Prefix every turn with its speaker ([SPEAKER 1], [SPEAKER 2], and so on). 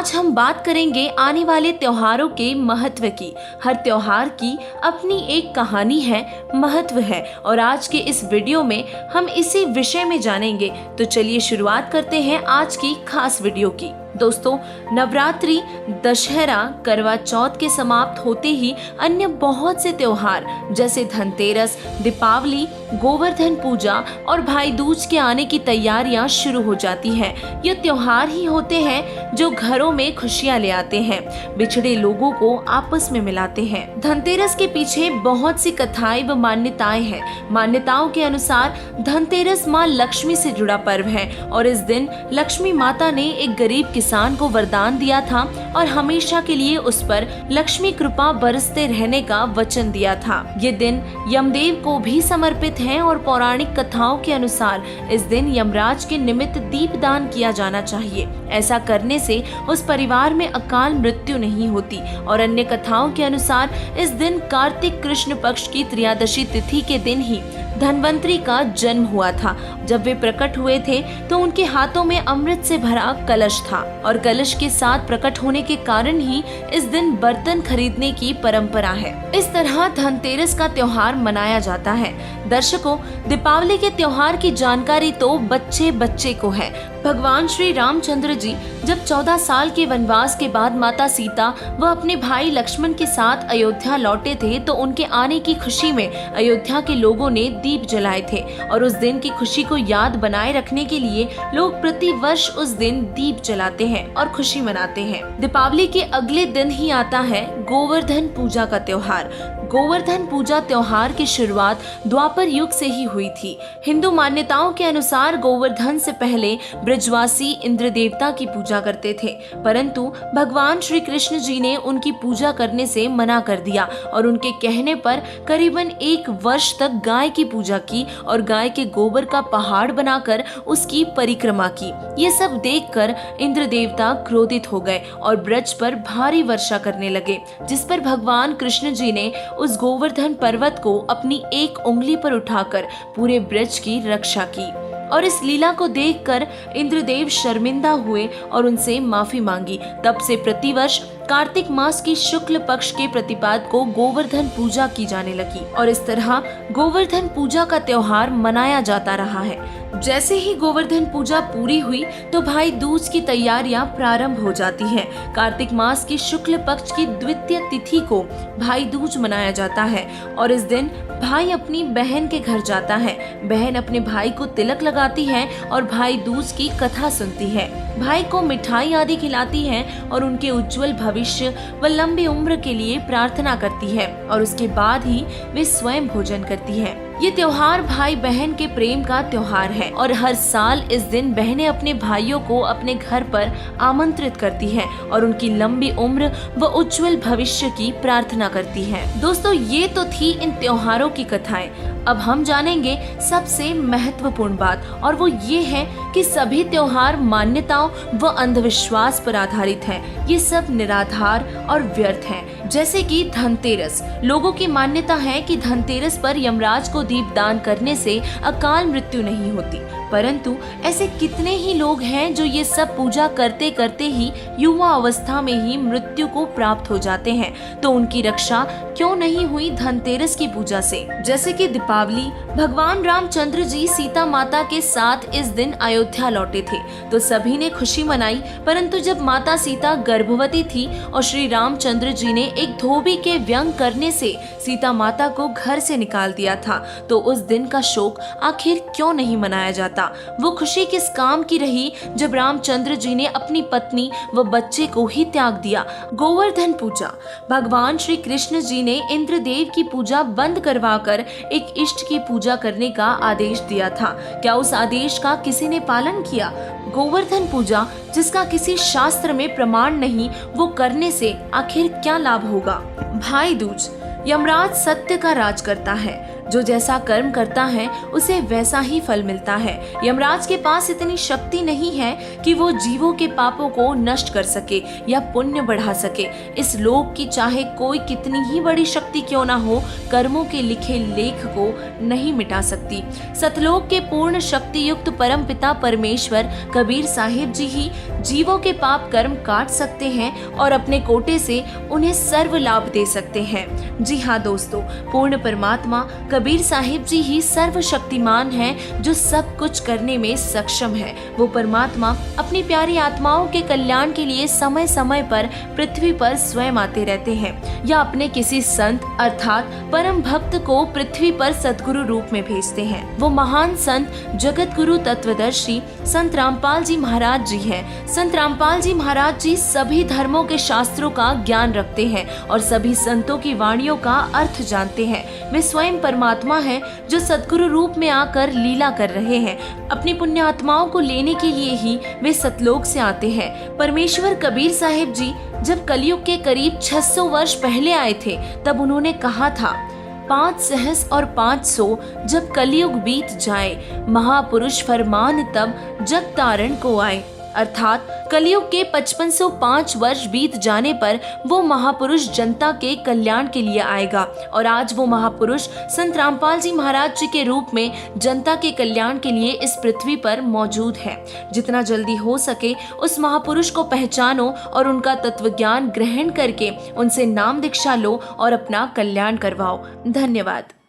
[SPEAKER 1] आज हम बात करेंगे आने वाले त्योहारों के महत्व की। हर त्योहार की अपनी एक कहानी है, महत्व है और आज के इस वीडियो में हम इसी विषय में जानेंगे। तो चलिए शुरुआत करते हैं आज की खास वीडियो की। दोस्तों, नवरात्रि, दशहरा, करवा चौथ के समाप्त होते ही अन्य बहुत से त्योहार जैसे धनतेरस, दीपावली, गोवर्धन पूजा और भाई दूज के आने की तैयारियां शुरू हो जाती हैं। ये त्योहार ही होते हैं जो घरों में खुशियां ले आते हैं, बिछड़े लोगों को आपस में मिलाते हैं। धनतेरस के पीछे बहुत सी कथाएं व मान्यताएं हैं। मान्यताओं के अनुसार धनतेरस माँ लक्ष्मी से जुड़ा पर्व है और इस दिन लक्ष्मी माता ने एक गरीब किसान को वरदान दिया था और हमेशा के लिए उस पर लक्ष्मी कृपा बरसते रहने का वचन दिया था। ये दिन यमदेव को भी समर्पित है और पौराणिक कथाओं के अनुसार इस दिन यमराज के निमित्त दीपदान किया जाना चाहिए। ऐसा करने से उस परिवार में अकाल मृत्यु नहीं होती। और अन्य कथाओं के अनुसार इस दिन कार्तिक कृष्ण पक्ष की त्रयोदशी तिथि के दिन ही धनवंतरी का जन्म हुआ था। जब वे प्रकट हुए थे तो उनके हाथों में अमृत से भरा कलश था और कलश के साथ प्रकट होने के कारण ही इस दिन बर्तन खरीदने की परंपरा है। इस तरह धनतेरस का त्योहार मनाया जाता है। दर्शकों, दीपावली के त्योहार की जानकारी तो बच्चे बच्चे को है। भगवान श्री रामचंद्र जी जब 14 साल के वनवास के बाद माता सीता व अपने भाई लक्ष्मण के साथ अयोध्या लौटे थे तो उनके आने की खुशी में अयोध्या के लोगों ने दीप जलाए थे और उस दिन की खुशी को याद बनाए रखने के लिए लोग प्रति वर्ष उस दिन दीप जलाते हैं और खुशी मनाते हैं। दीपावली के अगले दिन ही आता है गोवर्धन पूजा का त्योहार। गोवर्धन पूजा त्योहार की शुरुआत द्वापर युग से ही हुई थी। हिंदू मान्यताओं के अनुसार गोवर्धन से पहले ब्रजवासी इंद्र देवता की पूजा करते थे, परंतु भगवान श्री कृष्ण जी ने उनकी पूजा करने से मना कर दिया और उनके कहने पर करीबन 1 वर्ष तक गाय की पूजा की और गाय के गोबर का पहाड़ बनाकर उसकी परिक्रमा की। ये सब देखकर इंद्र देवता क्रोधित हो गए और ब्रज पर भारी वर्षा करने लगे, जिस पर भगवान कृष्ण जी ने उस गोवर्धन पर्वत को अपनी एक उंगली पर उठाकर पूरे ब्रज की रक्षा की। और इस लीला को देखकर इंद्रदेव शर्मिंदा हुए और उनसे माफी मांगी। तब से प्रतिवर्ष कार्तिक मास की शुक्ल पक्ष के प्रतिपाद को गोवर्धन पूजा की जाने लगी और इस तरह गोवर्धन पूजा का त्योहार मनाया जाता रहा है। जैसे ही गोवर्धन पूजा पूरी हुई तो भाई दूज की तैयारियां प्रारंभ हो जाती हैं। कार्तिक मास की शुक्ल पक्ष की द्वितीय तिथि को भाई दूज मनाया जाता है और इस दिन भाई अपनी बहन के घर जाता है। बहन अपने भाई को तिलक लगाती है और भाई दूज की कथा सुनती है। भाई को मिठाई आदि खिलाती है और उनके उज्जवल भविष्य व लंबी उम्र के लिए प्रार्थना करती है और उसके बाद ही वे स्वयं भोजन करती है। ये त्योहार भाई बहन के प्रेम का त्योहार है और हर साल इस दिन बहनें अपने भाइयों को अपने घर पर आमंत्रित करती हैं और उनकी लंबी उम्र व उज्जवल भविष्य की प्रार्थना करती हैं। दोस्तों, ये तो थी इन त्योहारों की कथाएं। अब हम जानेंगे सबसे महत्वपूर्ण बात और वो ये है कि सभी त्योहार मान्यताओं व अंधविश्वास पर आधारित हैं। ये सब निराधार और व्यर्थ हैं। जैसे कि धनतेरस, लोगों की मान्यता है कि धनतेरस पर यमराज को दीपदान करने से अकाल मृत्यु नहीं होती, परंतु ऐसे कितने ही लोग हैं जो ये सब पूजा करते करते ही युवा अवस्था में ही मृत्यु को प्राप्त हो जाते हैं। तो उनकी रक्षा क्यों नहीं हुई धनतेरस की पूजा से? जैसे कि दीपावली, भगवान रामचंद्र जी सीता माता के साथ इस दिन अयोध्या लौटे थे तो सभी ने खुशी मनाई, परंतु जब माता सीता गर्भवती थी और श्री रामचंद्र जी ने एक धोबी के व्यंग करने से सीता माता को घर से निकाल दिया था तो उस दिन का शोक आखिर क्यों नहीं मनाया जाता? वो खुशी किस काम की रही जब रामचंद्र जी ने अपनी पत्नी व बच्चे को ही त्याग दिया? गोवर्धन पूजा, भगवान श्री कृष्ण जी ने इंद्रदेव की पूजा बंद करवाकर एक इष्ट की पूजा करने का आदेश दिया था। क्या उस आदेश का किसी ने पालन किया? गोवर्धन पूजा जिसका किसी शास्त्र में प्रमाण नहीं, वो करने से आखिर क्या लाभ होगा? भाई दूज, यमराज सत्य का राज करता है। जो जैसा कर्म करता है उसे वैसा ही फल मिलता है। यमराज के पास इतनी शक्ति नहीं है कि वो जीवों के पापों को नष्ट कर सके या पुण्य बढ़ा सके। इस लोक की चाहे कोई कितनी ही बड़ी शक्ति क्यों ना हो, कर्मों के लिखे लेख को नहीं मिटा सकती। सतलोक के पूर्ण शक्ति युक्त परम पिता परमेश्वर कबीर साहिब जी ही जीवों के पाप कर्म काट सकते हैं और अपने कोटे से उन्हें सर्व लाभ दे सकते हैं। जी हाँ दोस्तों, पूर्ण परमात्मा कबीर साहिब जी ही सर्वशक्तिमान हैं, जो सब कुछ करने में सक्षम है। वो परमात्मा अपनी प्यारी आत्माओं के कल्याण के लिए समय समय पर पृथ्वी पर स्वयं आते रहते हैं या अपने किसी संत अर्थात परम भक्त को पृथ्वी पर सद्गुरु रूप में भेजते हैं। वो महान संत जगत गुरु तत्वदर्शी संत रामपाल जी महाराज जी हैं। संत रामपाल जी महाराज जी सभी धर्मों के शास्त्रों का ज्ञान रखते हैं और सभी संतों की वाणियों का अर्थ जानते हैं। वे स्वयं परमात्मा हैं, जो सद्गुरु रूप में आकर लीला कर रहे हैं। अपनी पुण्य आत्माओं को लेने के लिए ही वे सतलोक से आते हैं। परमेश्वर कबीर साहिब जी जब कलयुग के करीब 600 वर्ष पहले आए थे, तब उन्होंने कहा था, 5 सहस और 500 जब कलयुग बीत जाए, महापुरुष फरमान तब जग तारण को आए। अर्थात कलयुग के 5505 वर्ष बीत जाने पर वो महापुरुष जनता के कल्याण के लिए आएगा। और आज वो महापुरुष संत रामपाल जी महाराज जी के रूप में जनता के कल्याण के लिए इस पृथ्वी पर मौजूद है। जितना जल्दी हो सके उस महापुरुष को पहचानो और उनका तत्व ज्ञान ग्रहण करके उनसे नाम दीक्षा लो और अपना कल्याण करवाओ। धन्यवाद।